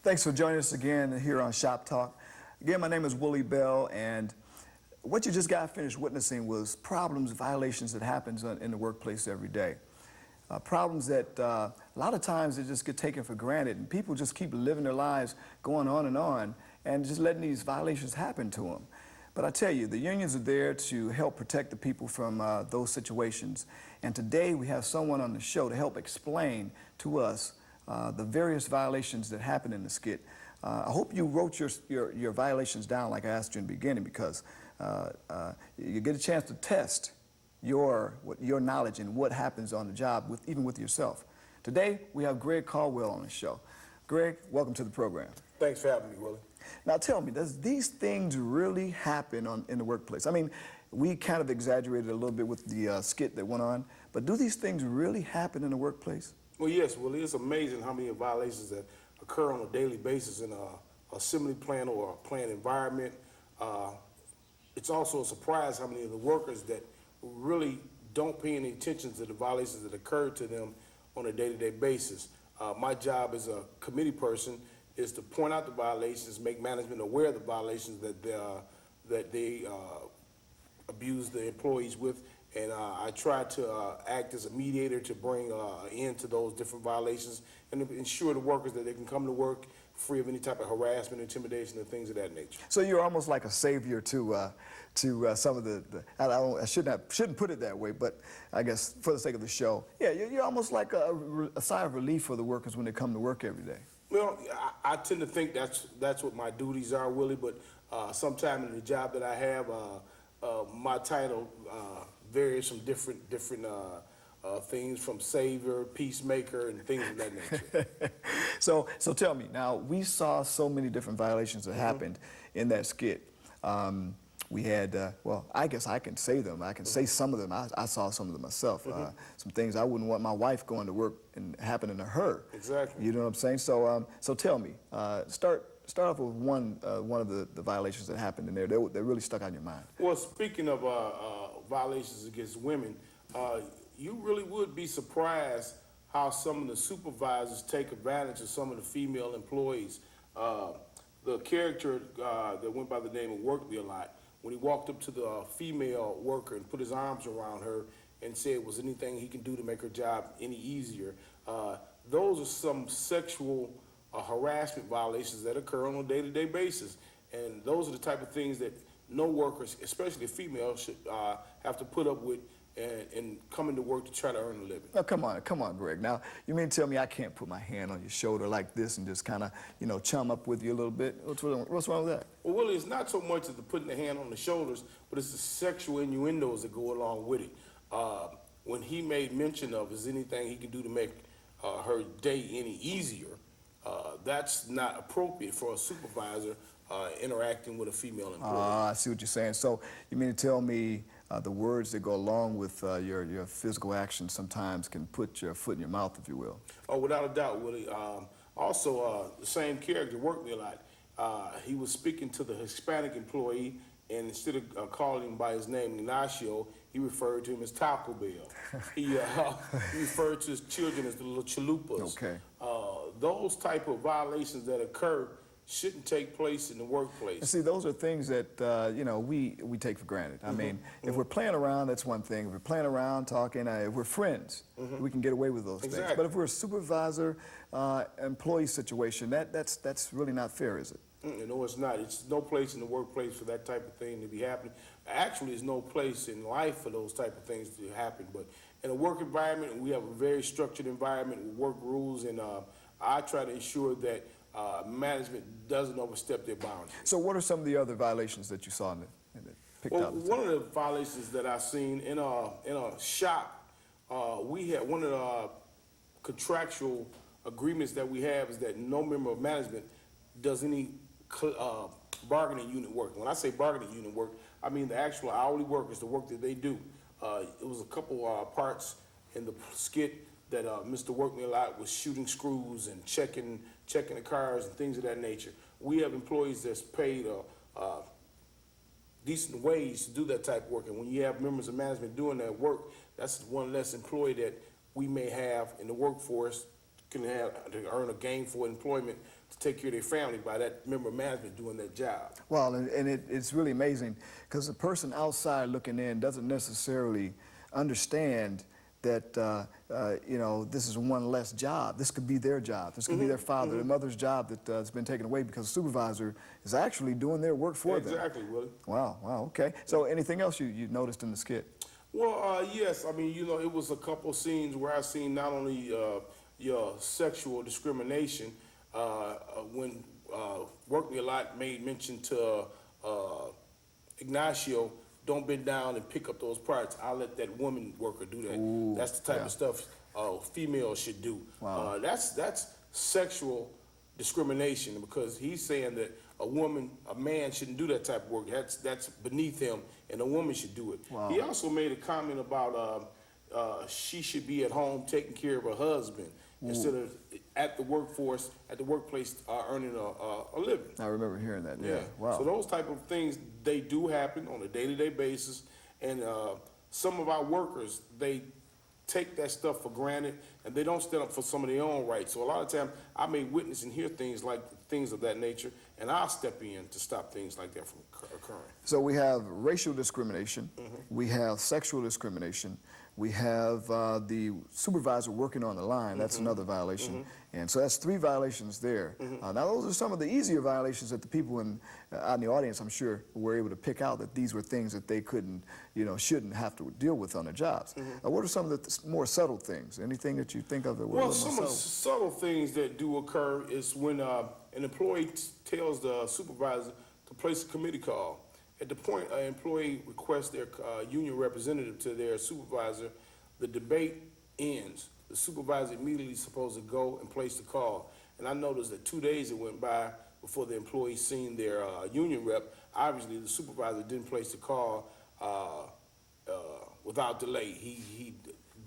Thanks for joining us again here on Shop Talk. Again, my name is Willie Bell, and what you just got finished witnessing was problems, violations that happens in the workplace every day. Problems that a lot of times they just get taken for granted, and people just keep living their lives going on, and just letting these violations happen to them. But I tell you, the unions are there to help protect the people from those situations. And today we have someone on the show to help explain to us the various violations that happen in the skit. I hope you wrote your violations down like I asked you in the beginning, because you get a chance to test your knowledge and what happens on the job, even with yourself. Today we have Greg Caldwell on the show. Greg, welcome to the program. Thanks for having me, Willie. Now tell me, does these things really happen in the workplace? I mean, we kind of exaggerated a little bit with the skit that went on, but do these things really happen in the workplace? Well, yes, Willie. It's amazing how many violations that occur on a daily basis in a assembly plant or a plant environment. It's also a surprise how many of the workers that really don't pay any attention to the violations that occur to them on a day-to-day basis. My job as a committee person is to point out the violations, make management aware of the violations that they abuse the employees with, and I try to act as a mediator to bring an end to those different violations and to ensure the workers that they can come to work free of any type of harassment, intimidation, and things of that nature. So you're almost like a savior to some of I shouldn't put it that way, but I guess for the sake of the show, yeah, you're almost like a sigh of relief for the workers when they come to work every day. Well, I tend to think that's what my duties are, Willie, but sometime in the job that I have, my title varies from different things, from savior, peacemaker, and things of that nature. So tell me, now, we saw so many different violations that happened in that skit. We had, well, I guess I can say them. I can say some of them. I saw some of them myself. Some things I wouldn't want my wife going to work and happening to her. Exactly. You know what I'm saying? So tell me, start off with one of the violations that happened in there that really stuck out in your mind. Well, speaking of violations against women, you really would be surprised how some of the supervisors take advantage of some of the female employees. The character that went by the name of Work Me a Lot, when he walked up to the female worker and put his arms around her and said, was anything he can do to make her job any easier? Those are some sexual harassment violations that occur on a day-to-day basis. And those are the type of things that no workers, especially females, should have to put up with and coming to work to try to earn a living. Now, come on, Greg. Now, you mean to tell me I can't put my hand on your shoulder like this and just kind of, chum up with you a little bit? What's wrong with that? Well, Willie, it's not so much as the putting the hand on the shoulders, but it's the sexual innuendos that go along with it. When he made mention of, is anything he can do to make her day any easier, that's not appropriate for a supervisor interacting with a female employee. I see what you're saying. So you mean to tell me the words that go along with your physical actions sometimes can put your foot in your mouth, if you will? Oh, without a doubt, Willie. Also, the same character Worked Me a Lot. He was speaking to the Hispanic employee, and instead of calling him by his name, Ignacio, he referred to him as Taco Bell. He referred to his children as the little chalupas. Okay. Those type of violations that occur shouldn't take place in the workplace. And see, those are things that, we take for granted. I mean, if we're playing around, that's one thing. If we're playing around, talking, if we're friends, we can get away with those things. But if we're a supervisor, employee situation, that's really not fair, is it? No, it's not. It's no place in the workplace for that type of thing to be happening. Actually, there's no place in life for those type of things to happen. But in a work environment, we have a very structured environment with work rules, and I try to ensure that management doesn't overstep their boundaries. So what are some of the other violations that you saw in the picked well, out? One of the violations that I've seen in a shop, we had one of the contractual agreements that we have is that no member of management does any bargaining unit work. When I say bargaining unit work, I mean the actual hourly workers, the work that they do. It was a couple parts in the skit that Mr. Work Me a Lot was shooting screws and checking the cars and things of that nature. We have employees that's paid decent wage to do that type of work, and when you have members of management doing that work, that's one less employee that we may have in the workforce can have to earn a gainful employment to take care of their family by that member of management doing that job. Well, and it's really amazing because the person outside looking in doesn't necessarily understand that you know, this is one less job. This could be their job. This could be their father, their mother's job that has been taken away because the supervisor is actually doing their work for them. Exactly, Willie. Wow, wow, okay. So anything else you noticed in the skit? Well, yes. I mean, you know, it was a couple scenes where I seen not only your sexual discrimination when Work Me a Lot made mention to Ignacio, don't bend down and pick up those parts. I'll let that woman worker do that. Ooh, That's the type yeah. of stuff females should do. Wow. That's sexual discrimination because he's saying that a man shouldn't do that type of work. That's beneath him, and a woman should do it. Wow. He also made a comment about she should be at home taking care of her husband instead of at the workforce, at the workplace, earning a living. I remember hearing that, yeah. Wow. So those type of things, they do happen on a day-to-day basis, and some of our workers, they take that stuff for granted, and they don't stand up for some of their own rights. So a lot of times, I may witness and hear things of that nature, and I'll step in to stop things like that from occurring. So we have racial discrimination, we have sexual discrimination, we have the supervisor working on the line, that's another violation. And so that's 3 violations there. Now those are some of the easier violations that the people out in the audience, I'm sure, were able to pick out that these were things that they couldn't, you know, shouldn't have to deal with on their jobs. What are some of the more subtle things? Anything that you think of that were a Well, little some more of the subtle? subtle things that do occur is when an employee tells the supervisor to place a committee call. At the point an employee requests their union representative to their supervisor, the debate ends. The supervisor immediately is supposed to go and place the call. And I noticed that 2 days it went by before the employee seen their union rep. Obviously, the supervisor didn't place the call without delay. He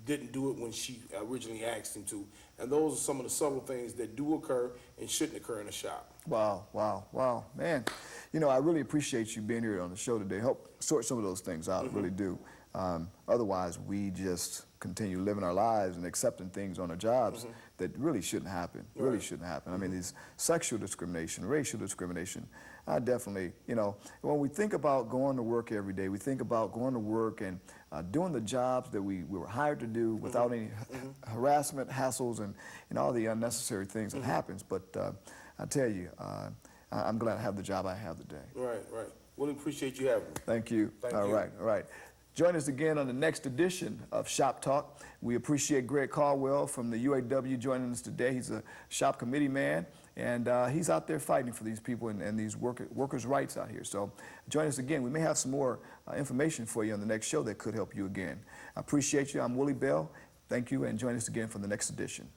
didn't do it when she originally asked him to. And those are some of the subtle things that do occur and shouldn't occur in a shop. Wow, wow, wow. Man, you know, I really appreciate you being here on the show today. Help sort some of those things out, really do. Otherwise, we just continue living our lives and accepting things on our jobs that really shouldn't happen, really shouldn't happen. I mean, these sexual discrimination, racial discrimination, I definitely, you know, when we think about going to work every day, we think about going to work and doing the jobs that we were hired to do without any harassment, hassles, and all the unnecessary things that happens. But I tell you, I'm glad I have the job I have today. Right, right. Well, appreciate you having me. Thank you. Thank All you. right, all right. Join us again on the next edition of Shop Talk. We appreciate Greg Caldwell from the UAW joining us today. He's a shop committee man, and he's out there fighting for these people and these workers' rights out here. So join us again. We may have some more information for you on the next show that could help you again. I appreciate you. I'm Willie Bell. Thank you, and join us again for the next edition.